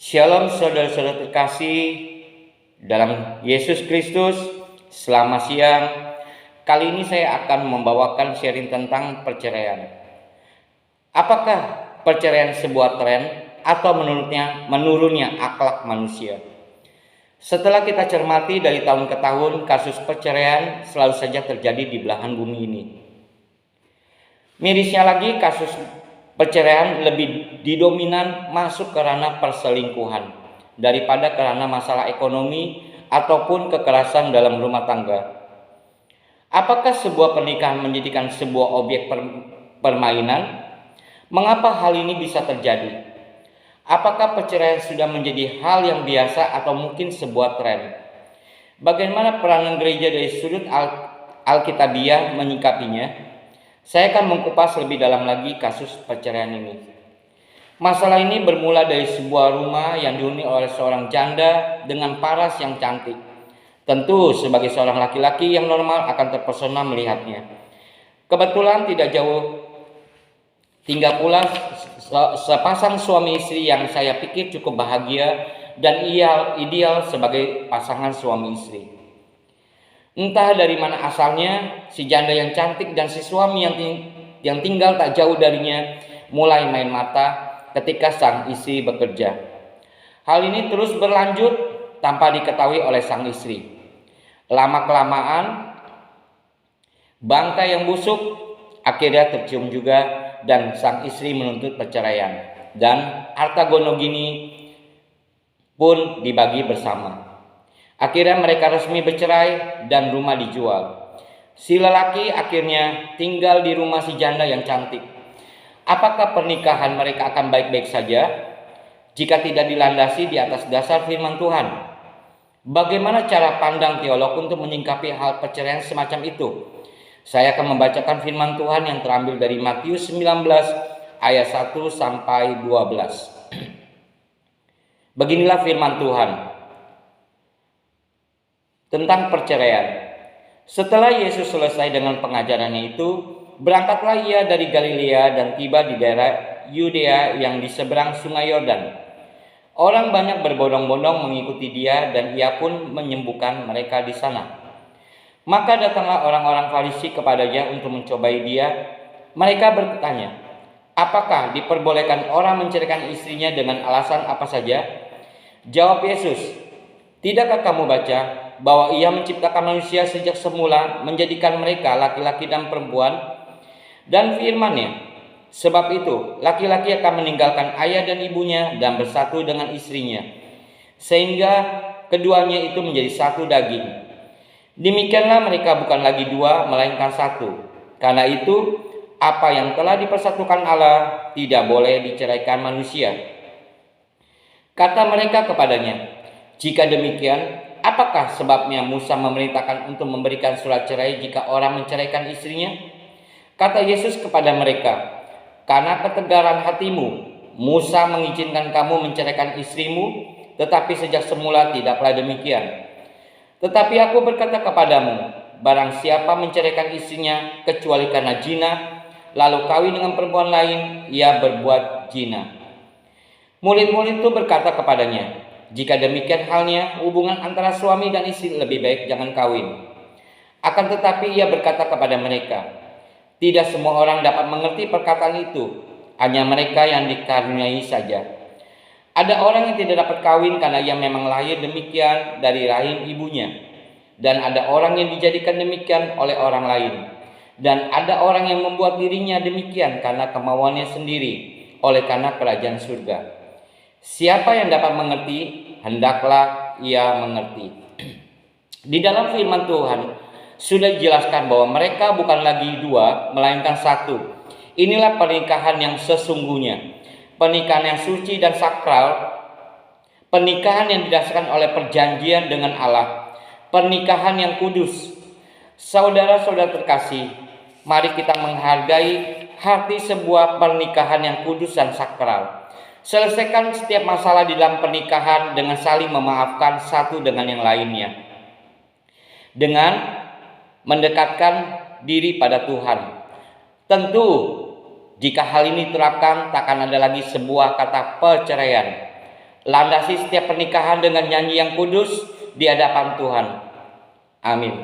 Shalom saudara-saudara terkasih dalam Yesus Kristus. Selamat siang. Kali ini saya akan membawakan sharing tentang perceraian. Apakah perceraian sebuah tren atau menurunnya akhlak manusia? Setelah kita cermati dari tahun ke tahun, kasus perceraian selalu saja terjadi di belahan bumi ini. Mirisnya lagi, kasus perceraian lebih didominan masuk ke ranah perselingkuhan daripada karena masalah ekonomi ataupun kekerasan dalam rumah tangga. Apakah sebuah pernikahan menjadikan sebuah objek permainan? Mengapa hal ini bisa terjadi? Apakah perceraian sudah menjadi hal yang biasa atau mungkin sebuah tren? Bagaimana peranan gereja dari sudut Alkitabiah menyikapinya? Saya akan mengupas lebih dalam lagi kasus perceraian ini. Masalah ini bermula dari sebuah rumah yang dihuni oleh seorang janda dengan paras yang cantik. Tentu sebagai seorang laki-laki yang normal akan terpesona melihatnya. Kebetulan tidak jauh tinggal pula sepasang suami istri yang saya pikir cukup bahagia dan ideal sebagai pasangan suami istri. Entah dari mana asalnya, si janda yang cantik dan si suami yang tinggal tak jauh darinya mulai main mata ketika sang istri bekerja. Hal ini terus berlanjut tanpa diketahui oleh sang istri. Lama-kelamaan, bangkai yang busuk akhirnya tercium juga dan sang istri menuntut perceraian. Dan harta gonogini pun dibagi bersama. Akhirnya mereka resmi bercerai dan rumah dijual. Si lelaki akhirnya tinggal di rumah si janda yang cantik. Apakah pernikahan mereka akan baik-baik saja jika tidak dilandasi di atas dasar firman Tuhan? Bagaimana cara pandang teolog untuk menyingkapi hal perceraian semacam itu? Saya akan membacakan firman Tuhan yang terambil dari Matius 19 ayat 1 sampai 12. Beginilah firman Tuhan tentang perceraian. Setelah Yesus selesai dengan pengajarannya itu, berangkatlah ia dari Galilea dan tiba di daerah Yudea yang di seberang sungai Yordan. Orang banyak berbondong-bondong mengikuti dia dan ia pun menyembuhkan mereka di sana. Maka datanglah orang-orang Farisi kepadanya untuk mencobai dia. Mereka bertanya, apakah diperbolehkan orang menceraikan istrinya dengan alasan apa saja? Jawab Yesus, tidakkah kamu baca bahwa ia menciptakan manusia sejak semula, menjadikan mereka laki-laki dan perempuan? Dan firman-Nya, sebab itu laki-laki akan meninggalkan ayah dan ibunya dan bersatu dengan istrinya, sehingga keduanya itu menjadi satu daging. Demikianlah mereka bukan lagi dua, melainkan satu. Karena itu, apa yang telah dipersatukan Allah tidak boleh diceraikan manusia. Kata mereka kepadanya, jika demikian, apakah sebabnya Musa memerintahkan untuk memberikan surat cerai jika orang menceraikan istrinya? Kata Yesus kepada mereka, karena ketegaran hatimu, Musa mengizinkan kamu menceraikan istrimu, tetapi sejak semula tidaklah demikian. Tetapi aku berkata kepadamu, barang siapa menceraikan istrinya kecuali karena zina, lalu kawin dengan perempuan lain, ia berbuat zina. Murid-murid itu berkata kepadanya, jika demikian halnya, hubungan antara suami dan istri lebih baik jangan kawin. Akan tetapi ia berkata kepada mereka, tidak semua orang dapat mengerti perkataan itu, hanya mereka yang dikaruniai saja. Ada orang yang tidak dapat kawin karena ia memang lahir demikian dari rahim ibunya. Dan ada orang yang dijadikan demikian oleh orang lain. Dan ada orang yang membuat dirinya demikian karena kemauannya sendiri, oleh karena kerajaan surga. Siapa yang dapat mengerti, hendaklah ia mengerti. Di dalam firman Tuhan sudah dijelaskan bahwa mereka bukan lagi dua, melainkan satu. Inilah pernikahan yang sesungguhnya, pernikahan yang suci dan sakral, pernikahan yang didasarkan oleh perjanjian dengan Allah, pernikahan yang kudus. Saudara-saudara terkasih, mari kita menghargai arti sebuah pernikahan yang kudus dan sakral. Selesaikan setiap masalah di dalam pernikahan dengan saling memaafkan satu dengan yang lainnya, dengan mendekatkan diri pada Tuhan. Tentu jika hal ini diterapkan, takkan ada lagi sebuah kata perceraian. Landasi setiap pernikahan dengan nyanyi yang kudus di hadapan Tuhan. Amin.